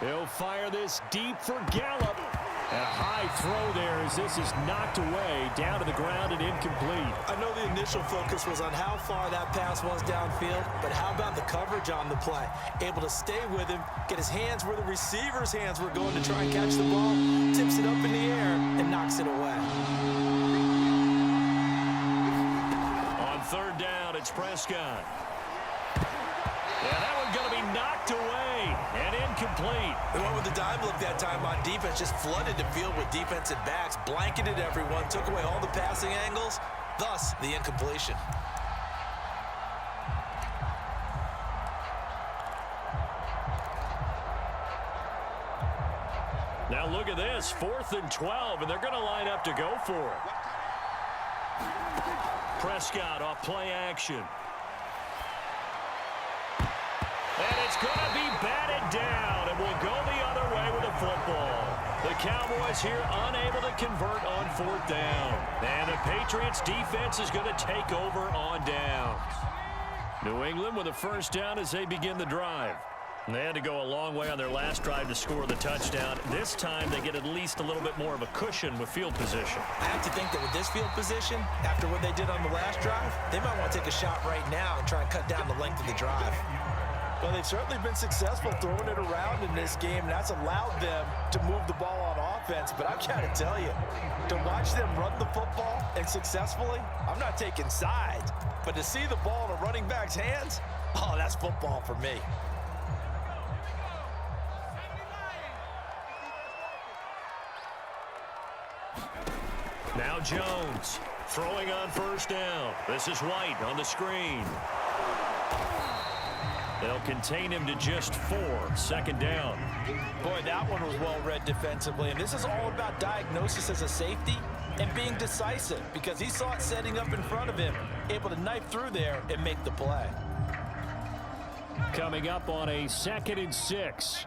He'll fire this deep for Gallup. And a high throw there as this is knocked away, down to the ground and incomplete. I know the initial focus was on how far that pass was downfield, but how about the coverage on the play? Able to stay with him, get his hands where the receiver's hands were going to try and catch the ball, tips it up in the air, and knocks it away. On third down, it's Prescott. Yeah, that one's going to be knocked away and incomplete. They went with the dime look that time on defense, just flooded the field with defensive backs, blanketed everyone, took away all the passing angles, thus the incompletion. Now look at this, 4th and 12, and they're going to line up to go for it. Prescott off play action. And it's going to be batted down, and will go the other way with the football. The Cowboys here unable to convert on 4th down. And the Patriots defense is going to take over on downs. New England with a first down as they begin the drive. And they had to go a long way on their last drive to score the touchdown. This time they get at least a little bit more of a cushion with field position. I have to think that with this field position, after what they did on the last drive, they might want to take a shot right now and try and cut down the length of the drive. Well, they've certainly been successful throwing it around in this game, and that's allowed them to move the ball on offense. But I've got to tell you, to watch them run the football and successfully, I'm not taking sides. But to see the ball in a running back's hands, oh, that's football for me. Now Jones throwing on first down. This is White on the screen. They'll contain him to just 4, 2nd down. Boy, that one was well read defensively. And this is all about diagnosis as a safety and being decisive because he saw it setting up in front of him, able to knife through there and make the play. Coming up on a 2nd and 6.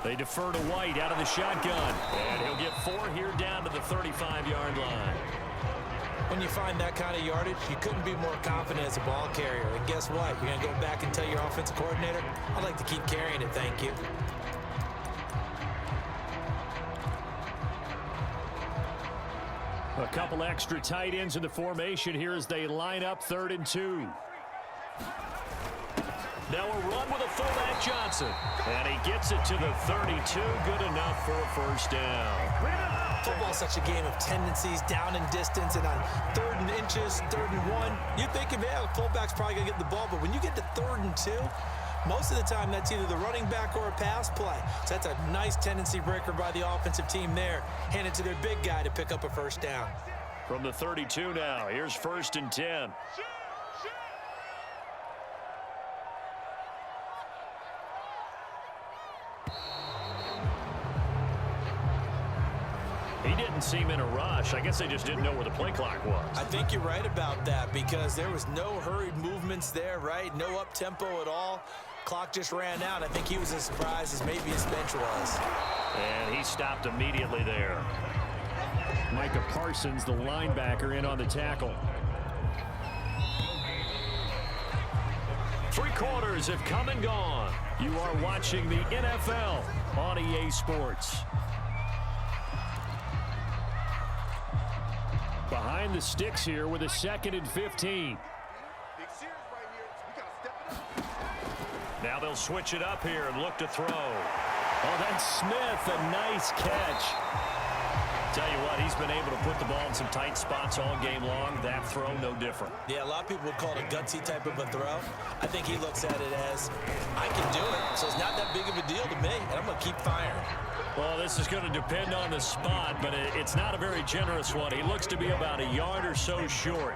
They defer to White out of the shotgun. And he'll get 4 here down to the 35-yard line. When you find that kind of yardage, you couldn't be more confident as a ball carrier. And guess what? You're going to go back and tell your offensive coordinator, I'd like to keep carrying it, thank you. A couple extra tight ends in the formation here as they line up 3rd and 2. Now a run with a fullback Johnson. And he gets it to the 32. Good enough for a first down. Football is such a game of tendencies, down and distance, and on 3rd and inches, 3rd and 1, you think, yeah, the fullback's probably going to get the ball, but when you get to 3rd and 2, most of the time that's either the running back or a pass play. So that's a nice tendency breaker by the offensive team there, handed to their big guy to pick up a first down. From the 32 now, here's 1st and 10. He didn't seem in a rush. I guess they just didn't know where the play clock was. I think you're right about that because there was no hurried movements there, right? No up-tempo at all. Clock just ran out. I think he was as surprised as maybe his bench was. And he stopped immediately there. Micah Parsons, the linebacker, in on the tackle. 3 quarters have come and gone. You are watching the NFL on EA Sports. Behind the sticks here with a 2nd and 15. Now they'll switch it up here and look to throw. Oh, that's Smith, a nice catch. Tell you what, he's been able to put the ball in some tight spots all game long. That throw, no different. Yeah, a lot of people would call it a gutsy type of a throw. I think he looks at it as, I can do it, so it's not that big of a deal to me, and I'm going to keep firing. Well, this is going to depend on the spot, but it's not a very generous one. He looks to be about a yard or so short.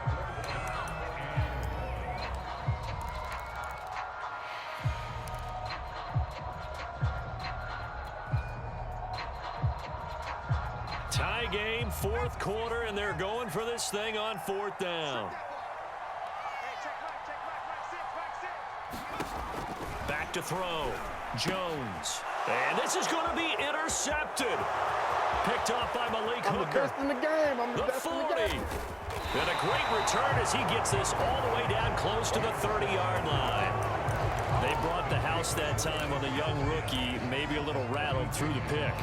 Tie game, 4th quarter, and they're going for this thing on 4th down. Back to throw. Jones. And this is going to be intercepted. Picked off by Malik Hooker. I'm the best in the game. I'm the best 40. in the game. And a great return as he gets this all the way down close to the 30-yard line. lost that time on the young rookie, maybe a little rattled through the pick.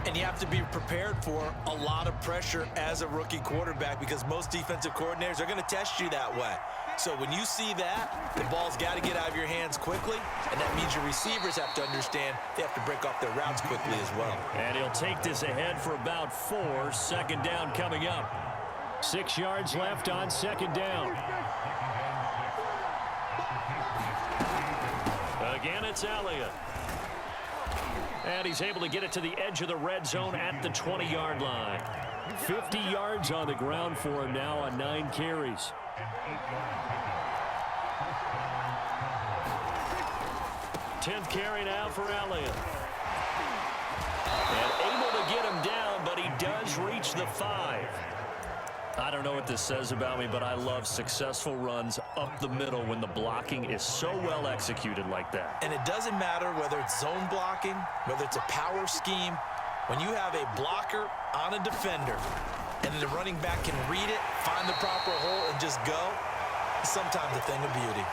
And you have to be prepared for a lot of pressure as a rookie quarterback because most defensive coordinators are going to test you that way. So when you see that, the ball's got to get out of your hands quickly, and that means your receivers have to understand they have to break off their routes quickly as well. And he'll take this ahead for about 4. Second down coming up. 6 yards left on second down. Again, it's Elliott. And he's able to get it to the edge of the red zone at the 20-yard line. 50 yards on the ground for him now on 9 carries. Tenth carry now for Elliott. And able to get him down, but he does reach the 5. I don't know what this says about me, but I love successful runs up the middle when the blocking is so well executed like that. And it doesn't matter whether it's zone blocking, whether it's a power scheme. When you have a blocker on a defender and the running back can read it, find the proper hole, and just go, it's sometimes a thing of beauty.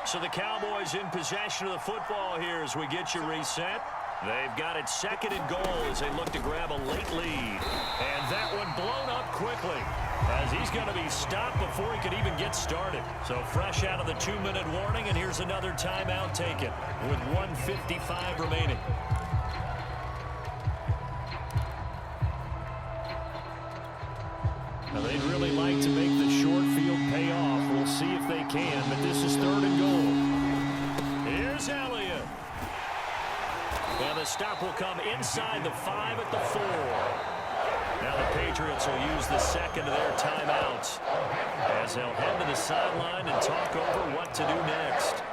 So the Cowboys in possession of the football here as we get you reset. They've got it second and goal as they look to grab a late lead. And that one blown up quickly as he's going to be stopped before he could even get started. So fresh out of the 2-minute warning, and here's another timeout taken with 1:55 remaining. Now they'd really like to make the short field pay off. We'll see if they can, but this is third and goal. Here's Elliott. And the stop will come inside the 5 at the 4. Now the Patriots will use the second of their timeouts as they'll head to the sideline and talk over what to do next.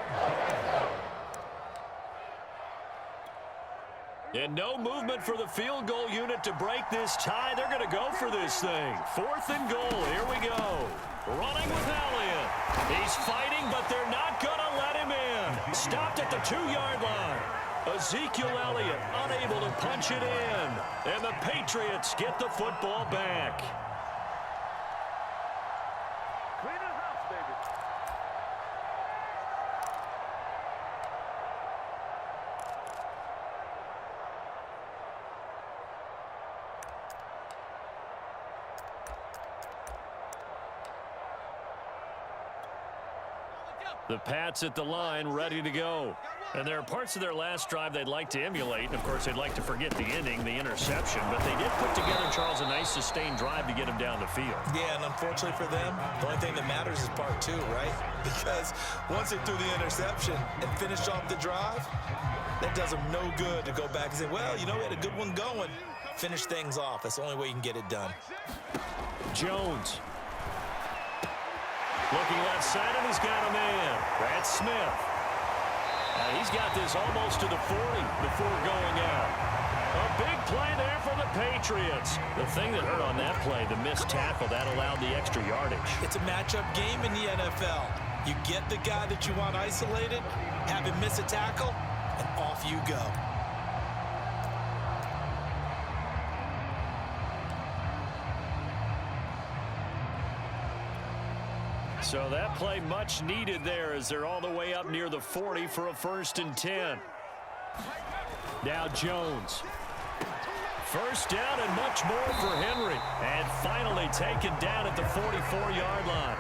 And no movement for the field goal unit to break this tie. They're going to go for this thing. 4th and goal. Here we go. Running with Elliott. He's fighting, but they're not going to let him in. Stopped at the 2-yard line. Ezekiel Elliott unable to punch it in. And the Patriots get the football back. The Pats at the line, ready to go. And there are parts of their last drive they'd like to emulate. And, of course, they'd like to forget the ending, the interception. But they did put together, Charles, a nice sustained drive to get him down the field. Yeah, and unfortunately for them, the only thing that matters is part 2, right? Because once they threw the interception and finished off the drive, that does them no good to go back and say, well, you know, we had a good one going. Finish things off. That's the only way you can get it done. Jones. Looking left side, and he's got a man. That's Smith. He's got this almost to the 40 before going out. A big play there for the Patriots. The thing that hurt on that play, the missed tackle, that allowed the extra yardage. It's a matchup game in the NFL. You get the guy that you want isolated, have him miss a tackle, and off you go. So that play much needed there as they're all the way up near the 40 for a 1st and 10. Now Jones. First down and much more for Henry. And finally taken down at the 44-yard line.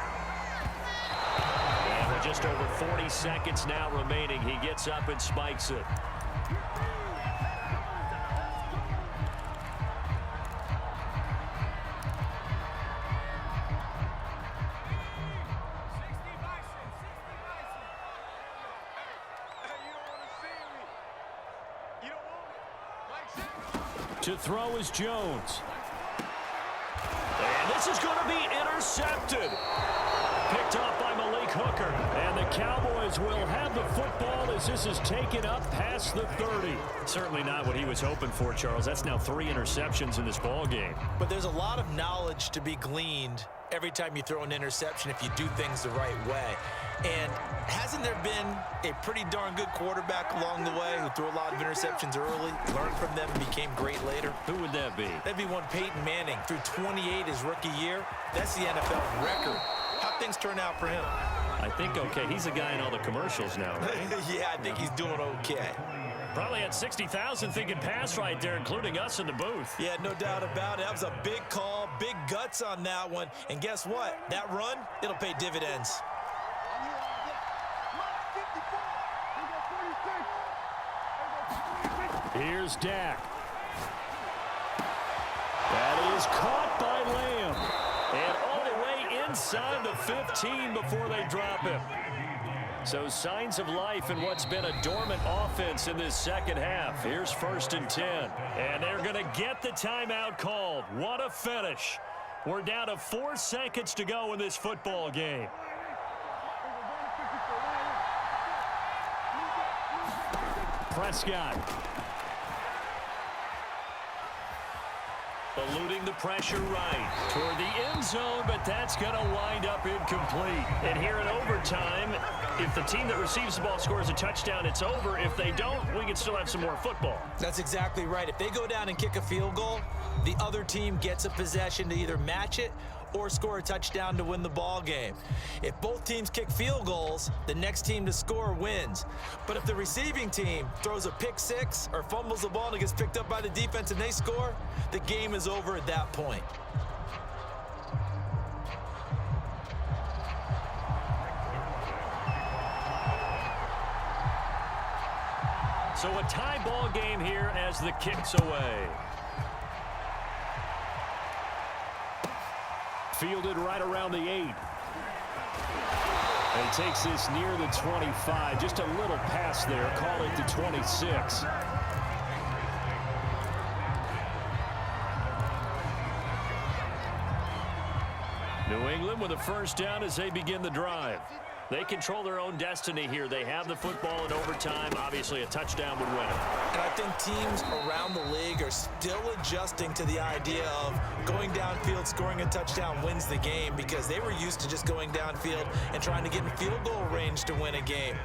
And with just over 40 seconds now remaining, he gets up and spikes it. To throw is Jones. And this is going to be intercepted. Picked off by Malik Hooker. And the Cowboys will have the football as this is taken up past the 30. Certainly not what he was hoping for, Charles. That's now 3 interceptions in this ball game. But there's a lot of knowledge to be gleaned every time you throw an interception if you do things the right way. And hasn't there been a pretty darn good quarterback along the way who threw a lot of interceptions early, learned from them, and became great later? Who would that be? That'd be one Peyton Manning. Threw 28 his rookie year. That's the NFL record. How'd things turn out for him? I think okay. He's a guy in all the commercials now, right? Yeah, I think he's doing okay. Probably had 60,000 thinking pass right there, including us in the booth. Yeah, no doubt about it. That was a big call, big guts on that one. And guess what? That run, it'll pay dividends. Here's Dak. That is caught by Lamb. And all the way inside the 15 before they drop him. So signs of life in what's been a dormant offense in this second half. Here's 1st and 10. And they're going to get the timeout called. What a finish. We're down to 4 seconds to go in this football game. Prescott. Eluding the pressure right toward the end zone, but that's going to wind up incomplete. And here in overtime, if the team that receives the ball scores a touchdown, it's over. If they don't, we can still have some more football. That's exactly right. If they go down and kick a field goal, the other team gets a possession to either match it or score a touchdown to win the ball game. If both teams kick field goals, the next team to score wins. But if the receiving team throws a pick six or fumbles the ball and it gets picked up by the defense and they score, the game is over at that point. So a tie ball game here as the kick's away. Fielded right around the 8. And he takes this near the 25. Just a little pass there. Call it the 26. New England with a first down as they begin the drive. They control their own destiny here. They have the football in overtime. Obviously, a touchdown would win it. And I think teams around the league are still adjusting to the idea of going downfield, scoring a touchdown wins the game, because they were used to just going downfield and trying to get in field goal range to win a game.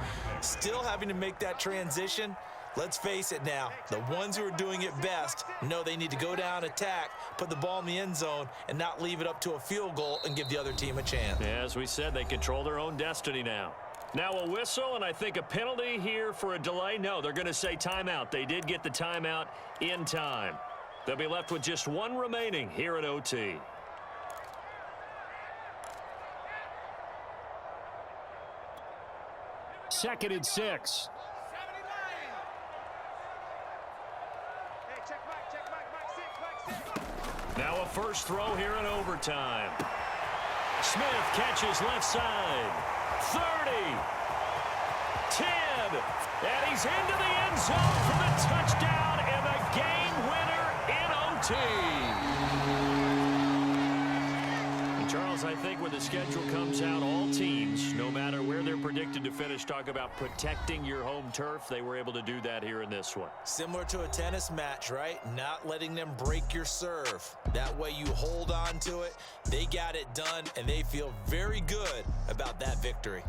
Still having to make that transition. Let's face it now, the ones who are doing it best know they need to go down, attack, put the ball in the end zone, and not leave it up to a field goal and give the other team a chance. Yeah, as we said, they control their own destiny now. Now a whistle, and I think a penalty here for a delay. No, they're going to say timeout. They did get the timeout in time. They'll be left with just one remaining here at OT. Second and 6. Now a first throw here in overtime. Smith catches left side. 30. 10. And he's into the end zone for the touchdown and the game winner in OT. And Charles, I think when the schedule comes out, all teams, no matter where they're predicted to finish, talk about protecting your home turf. They were able to do that here in this one. Similar to a tennis match, right? Not letting them break your serve. That way you hold on to it. They got it done, and they feel very good about that victory.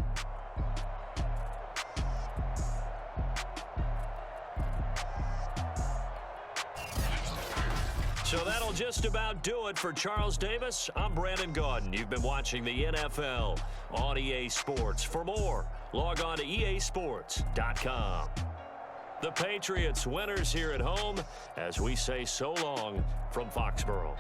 So that'll just about do it for Charles Davis. I'm Brandon Gaudin. You've been watching the NFL on EA Sports. For more, log on to easports.com. The Patriots winners here at home as we say so long from Foxborough.